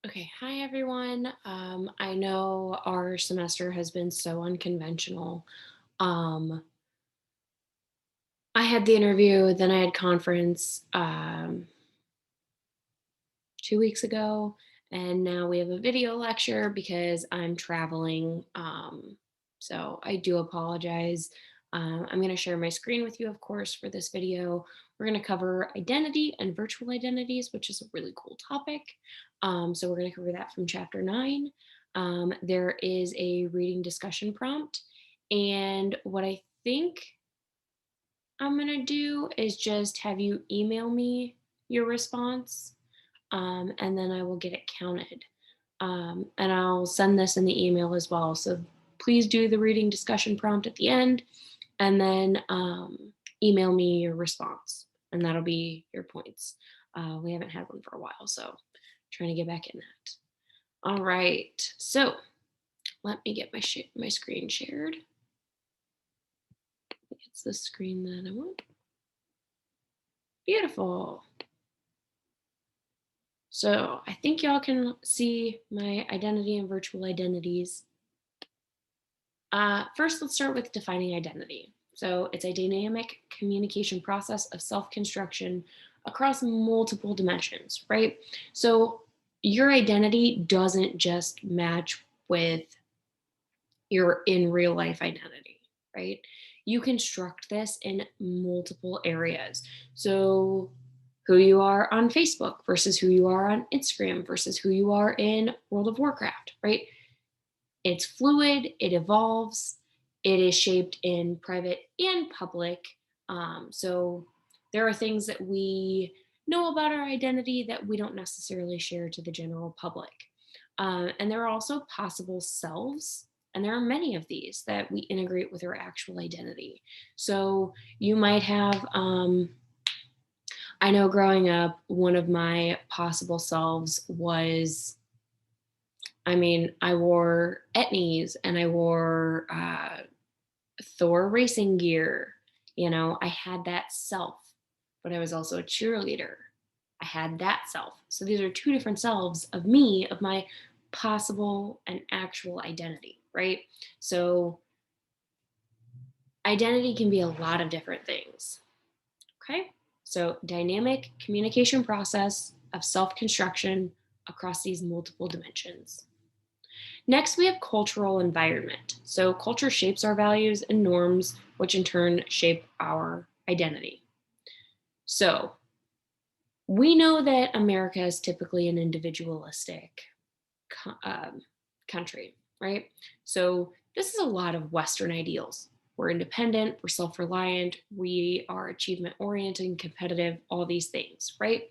Okay, hi everyone. I know our semester has been so unconventional. Um, I had the interview, then I had conference 2 weeks ago, and now we have a video lecture because I'm traveling. So I do apologize. I'm going to share my screen with you, of course, for this video. We're going to cover identity and virtual identities, which is a really cool topic. So we're going to cover that from chapter 9. There is a reading discussion prompt. And what I think I'm going to do is just have you email me your response, and then I will get it counted. And I'll send this in the email as well. So please do the reading discussion prompt at the end, and then email me your response, and that'll be your points. We haven't had one for a while, so trying to get back in that. All right, so let me get my screen shared. It's the screen that I want. Beautiful. So I think y'all can see my identity and virtual identities. First, let's start with defining identity. So it's a dynamic communication process of self-construction across multiple dimensions, right? So your identity doesn't just match with your in real life identity, right? You construct this in multiple areas. So who you are on Facebook versus who you are on Instagram versus who you are in World of Warcraft, right? It's fluid, it evolves, it is shaped in private and public. So there are things that we know about our identity that we don't necessarily share to the general public. And there are also possible selves, and there are many of these that we integrate with our actual identity. So you might have, I know growing up, one of my possible selves was, I wore etnies and I wore Thor racing gear. I had that self, but I was also a cheerleader. I had that self. So these are two different selves of me, of my possible and actual identity, right? So identity can be a lot of different things. Okay. So dynamic communication process of self construction across these multiple dimensions. Next, we have cultural environment. So, culture shapes our values and norms, which in turn shape our identity. So, we know that America is typically an individualistic um, country, right? So, this is a lot of Western ideals. We're independent, we're self reliant, we are achievement oriented and competitive, all these things, right?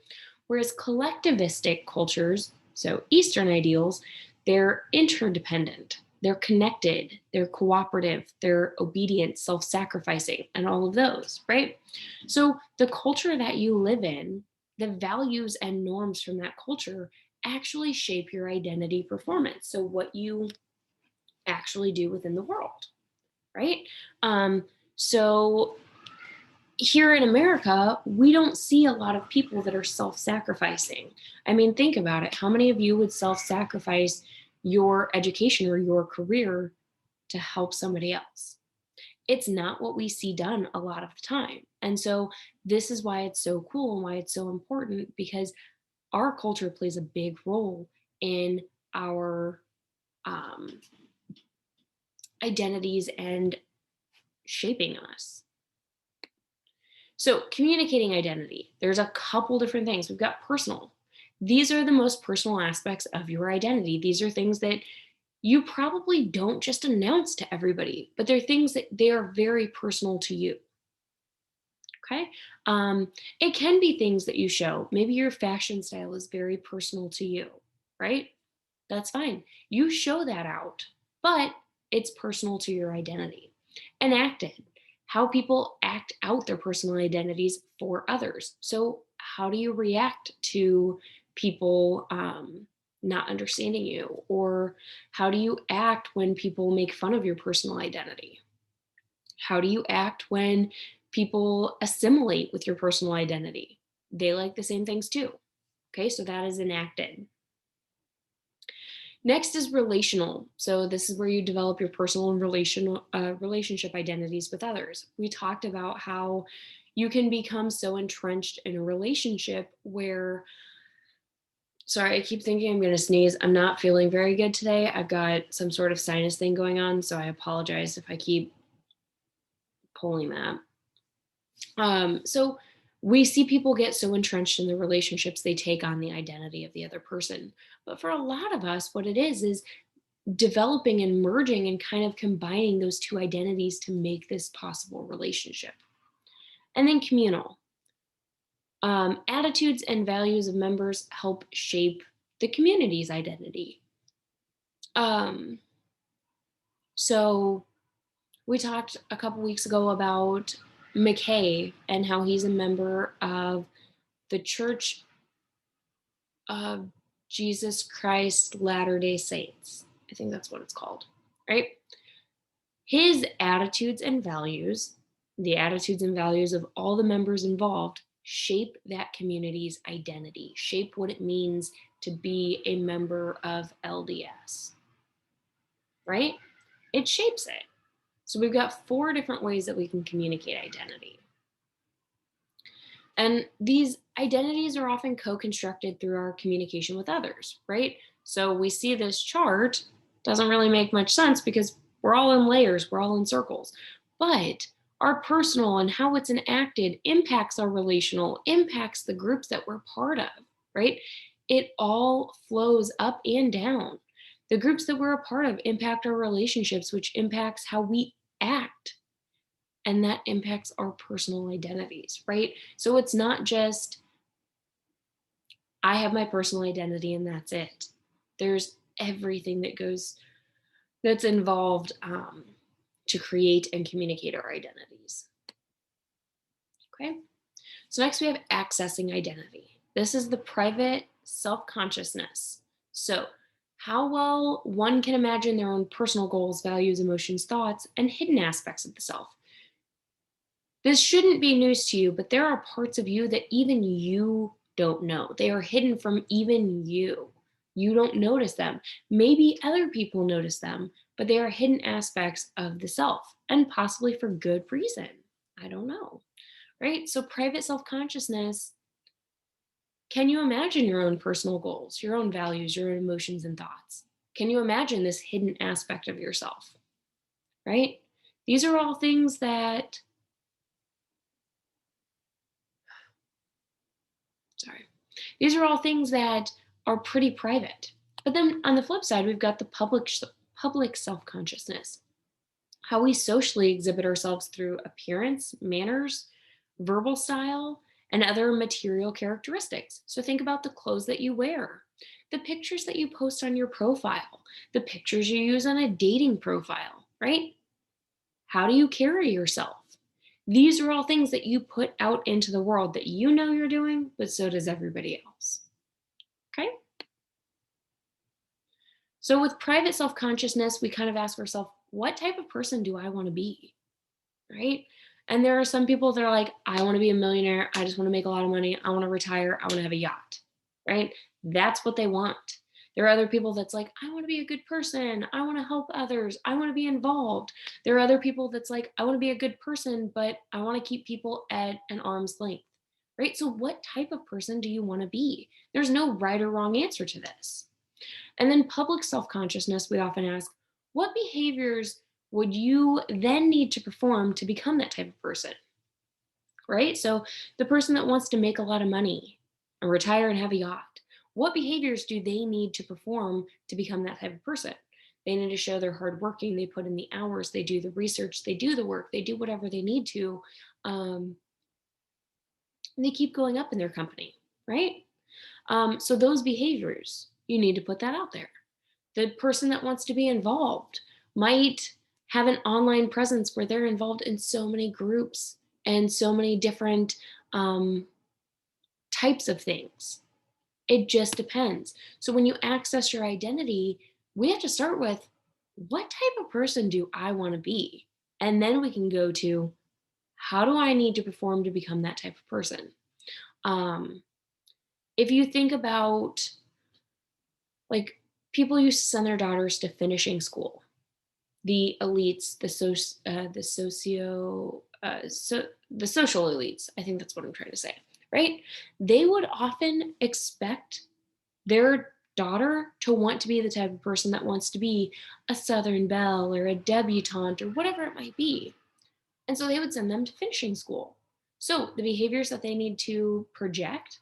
Whereas collectivistic cultures, so Eastern ideals, they're interdependent, they're connected, they're cooperative, they're obedient, self sacrificing, and all of those, right? So the culture that you live in, the values and norms from that culture actually shape your identity performance. So what you actually do within the world, right? Um, so here in America, we don't see a lot of people that are self sacrificing. Think about it. How many of you would self sacrifice your education or your career to help somebody else? It's not what we see done a lot of the time. And so, this is why it's so cool and why it's so important, because our culture plays a big role in our um, identities and shaping us. So, communicating identity, there's a couple different things. We've got personal. These are the most personal aspects of your identity. These are things that you probably don't just announce to everybody, but they're things that they are very personal to you. Okay. It can be things that you show. Maybe your fashion style is very personal to you, right? That's fine. You show that out, but it's personal to your identity. Enacted, how people act out their personal identities for others. So, how do you react to people not understanding you? Or how do you act when people make fun of your personal identity? How do you act when people assimilate with your personal identity? They like the same things too. Okay, so that is enacted. Next is relational. So this is where you develop your personal and relationship identities with others. We talked about how you can become so entrenched in a relationship where, sorry, I keep thinking I'm going to sneeze. I'm not feeling very good today. I've got some sort of sinus thing going on, so I apologize if I keep pulling that. So we see people get so entrenched in the relationships, they take on the identity of the other person. But for a lot of us, what it is developing and merging and kind of combining those two identities to make this possible relationship. And then communal. Attitudes and values of members help shape the community's identity. Um, so we talked a couple weeks ago about McKay and how he's a member of the Church of Jesus Christ Latter-day Saints. I think that's what it's called, right? His attitudes and values, the attitudes and values of all the members involved, shape that community's identity, shape what it means to be a member of LDS, right? It shapes it. So we've got 4 different ways that we can communicate identity. And these identities are often co-constructed through our communication with others, right? So we see this chart, doesn't really make much sense because we're all in layers, we're all in circles. But our personal and how it's enacted impacts our relational, impacts the groups that we're part of, right? It all flows up and down. The groups that we're a part of impact our relationships, which impacts how we act, and that impacts our personal identities, right? So it's not just I have my personal identity and that's it. There's everything that's involved to create and communicate our identities. Okay. So next we have accessing identity. This is the private self-consciousness. So how well one can imagine their own personal goals, values, emotions, thoughts, and hidden aspects of the self. This shouldn't be news to you, but there are parts of you that even you don't know. They are hidden from even you. You don't notice them. Maybe other people notice them, but they are hidden aspects of the self and possibly for good reason. I don't know. Right? So, private self consciousness, can you imagine your own personal goals, your own values, your own emotions and thoughts? Can you imagine this hidden aspect of yourself? Right? These are all things that, sorry. These are all things that are pretty private. But then on the flip side, we've got the public self-consciousness, how we socially exhibit ourselves through appearance, manners, verbal style, and other material characteristics. So think about the clothes that you wear, the pictures that you post on your profile, the pictures you use on a dating profile, right? How do you carry yourself? These are all things that you put out into the world that you know you're doing, but so does everybody else. Okay? So with private self-consciousness, we kind of ask ourselves, what type of person do I want to be? Right? And there are some people that are like, I want to be a millionaire. I just want to make a lot of money. I want to retire. I want to have a yacht. Right? That's what they want. There are other people that's like, I want to be a good person. I want to help others. I want to be involved. There are other people that's like, I want to be a good person, but I want to keep people at an arm's length. Right? So what type of person do you want to be? There's no right or wrong answer to this. And then public self consciousness, we often ask, what behaviors would you then need to perform to become that type of person? Right? So, the person that wants to make a lot of money and retire and have a yacht, what behaviors do they need to perform to become that type of person? They need to show they're hardworking, they put in the hours, they do the research, they do the work, they do whatever they need to. Um, and they keep going up in their company, right? So, those behaviors, you need to put that out there. The person that wants to be involved might have an online presence where they're involved in so many groups and so many different um, types of things. It just depends. So when you access your identity, we have to start with what type of person do I want to be? And then we can go to how do I need to perform to become that type of person? Um, if you think about like People used to send their daughters to finishing school. The elites, the socio, the social elites. I think that's what I'm trying to say, right? They would often expect their daughter to want to be the type of person that wants to be a Southern Belle or a debutante or whatever it might be. And so they would send them to finishing school. So the behaviors that they need to project,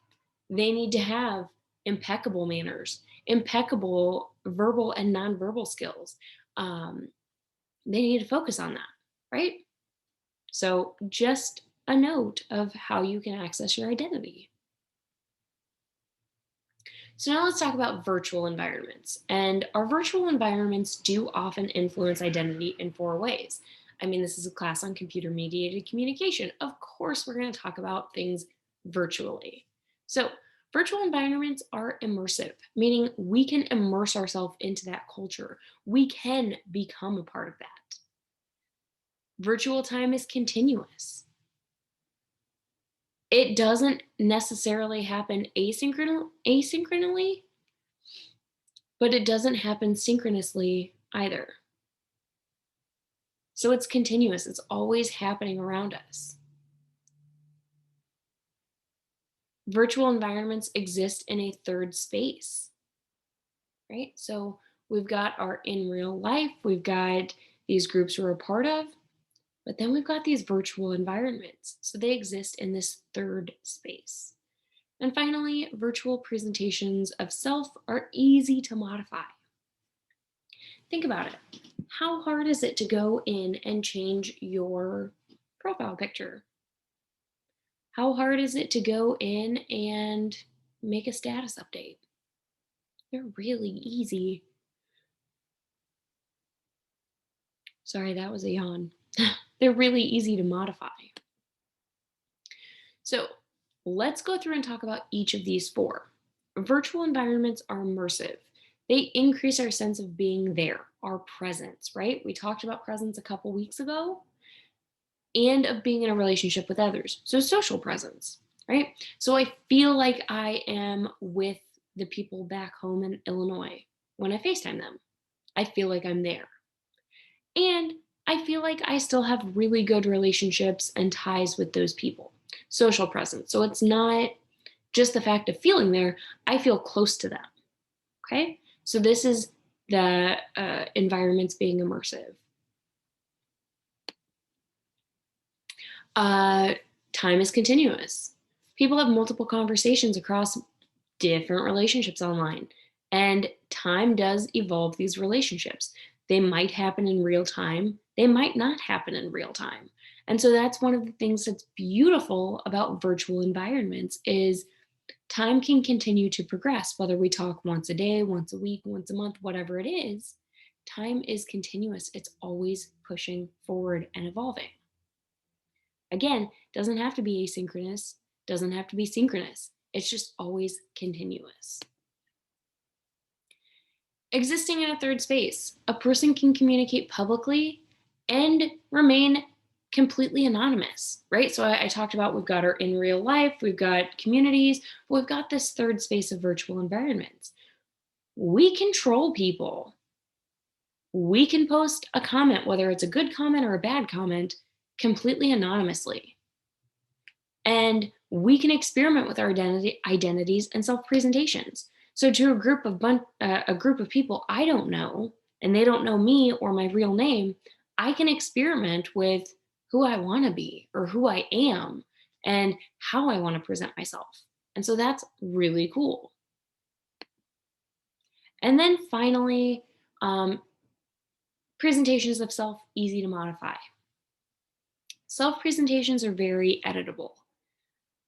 they need to have impeccable manners, impeccable verbal and nonverbal skills. Um, they need to focus on that, right? So just a note of how you can access your identity. So now let's talk about virtual environments. And our virtual environments do often influence identity in four ways. I mean, this is a class on computer mediated communication. Of course, we're going to talk about things virtually. So, virtual environments are immersive, meaning we can immerse ourselves into that culture. We can become a part of that. Virtual time is continuous. It doesn't necessarily happen asynchronously, but it doesn't happen synchronously either. So it's continuous, it's always happening around us. Virtual environments exist in a third space, right? So we've got our in real life, we've got these groups we're a part of, but then we've got these virtual environments. So they exist in this third space. And finally, virtual presentations of self are easy to modify. Think about it. How hard is it to go in and change your profile picture? How hard is it to go in and make a status update? They're really easy. Sorry, that was a yawn. They're really easy to modify. So let's go through and talk about each of these four. Virtual environments are immersive. They increase our sense of being there, our presence, right? We talked about presence a couple weeks ago, and of being in a relationship with others. So social presence, right? So I feel like I am with the people back home in Illinois when I FaceTime them. I feel like I'm there. And I feel like I still have really good relationships and ties with those people. Social presence. So it's not just the fact of feeling there, I feel close to them. Okay. So this is the environments being immersive. Uh, Time is continuous. People have multiple conversations across different relationships online, and time does evolve these relationships. They might happen in real time, they might not happen in real time. And so that's one of the things that's beautiful about virtual environments is time can continue to progress, whether we talk once a day, once a week, once a month, whatever it is. Time is continuous. It's always pushing forward and evolving. Again, doesn't have to be asynchronous, doesn't have to be synchronous. It's just always continuous. Existing in a third space, a person can communicate publicly and remain completely anonymous, right? So I talked about we've got our in real life, we've got communities, but we've got this third space of virtual environments. We control people. We can post a comment, whether it's a good comment or a bad comment, completely anonymously. And we can experiment with our identities and self-presentations. So to a group of people I don't know, and they don't know me or my real name, I can experiment with who I want to be or who I am and how I want to present myself. And so that's really cool. And then finally, um, presentations of self easy to modify. Self presentations are very editable.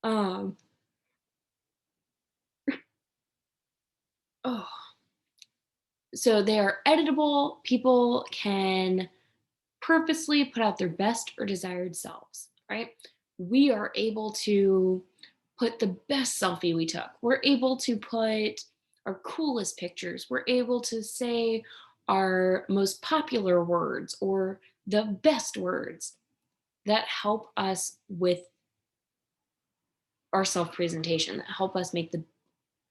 Um, oh, so they are editable. People can purposely put out their best or desired selves, right? We are able to put the best selfie we took. We're able to put our coolest pictures. We're able to say our most popular words or the best words that help us with our self presentation, that help us make the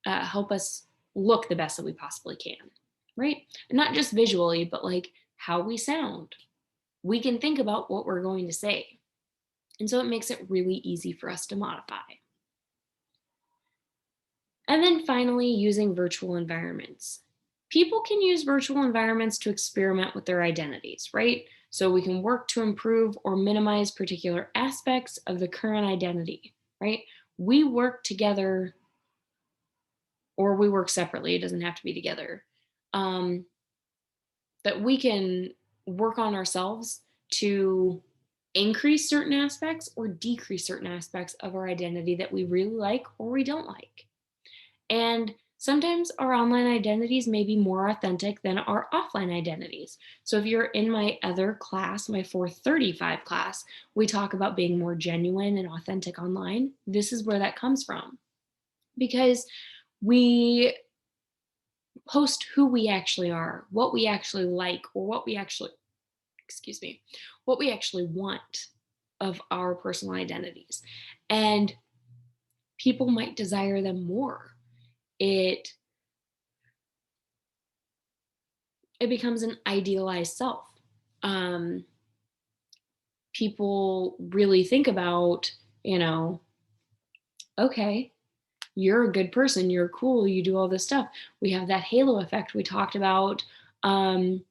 help us look the best that we possibly can. right? And not just visually, but like how we sound. We can think about what we're going to say. And so it makes it really easy for us to modify. And then finally, using virtual environments. People can use virtual environments to experiment with their identities, right? So we can work to improve or minimize particular aspects of the current identity, right? We work together or we work separately, it doesn't have to be together. Um, that we can work on ourselves to increase certain aspects or decrease certain aspects of our identity that we really like or we don't like. And sometimes our online identities may be more authentic than our offline identities. So if you're in my other class, my 435 class, we talk about being more genuine and authentic online. This is where that comes from because we post who we actually are, what we actually like, or what we actually, excuse me, what we actually want of our personal identities. And people might desire them more. It it becomes an idealized self. Um, People really think about, you know, okay, you're a good person, you're cool, you do all this stuff. We have that halo effect. We talked about um,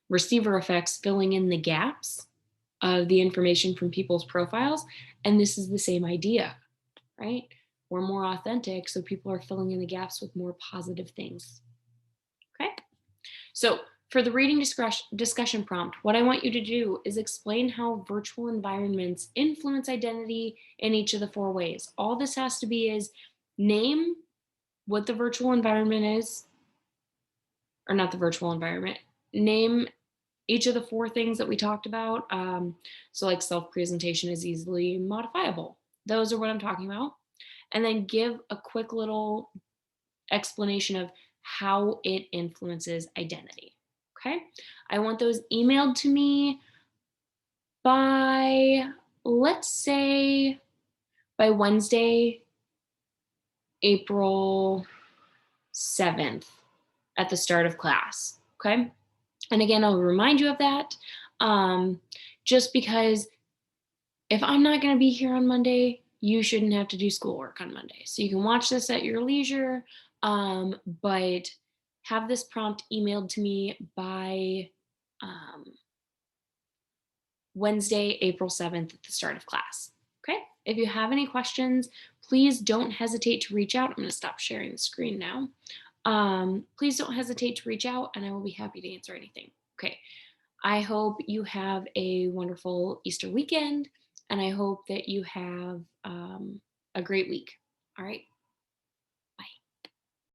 receiver effects filling in the gaps of the information from people's profiles. And this is the same idea, right? We're more authentic, so people are filling in the gaps with more positive things. Okay. So, for the reading discussion prompt, what I want you to do is explain how virtual environments influence identity in each of the four ways. All this has to be is name what the virtual environment is, or not the virtual environment, name each of the four things that we talked about. So, like self presentation is easily modifiable. Those are what I'm talking about. And then give a quick little explanation of how it influences identity. Okay. I want those emailed to me by, let's say, by Wednesday, April 7th at the start of class. Okay. And again, I'll remind you of that um, just because if I'm not going to be here on Monday, you shouldn't have to do schoolwork on Monday. So you can watch this at your leisure, but have this prompt emailed to me by um, Wednesday, April 7th at the start of class. Okay. If you have any questions, please don't hesitate to reach out. I'm going to stop sharing the screen now. Please don't hesitate to reach out and I will be happy to answer anything. Okay. I hope you have a wonderful Easter weekend and I hope that you have a great week. All right.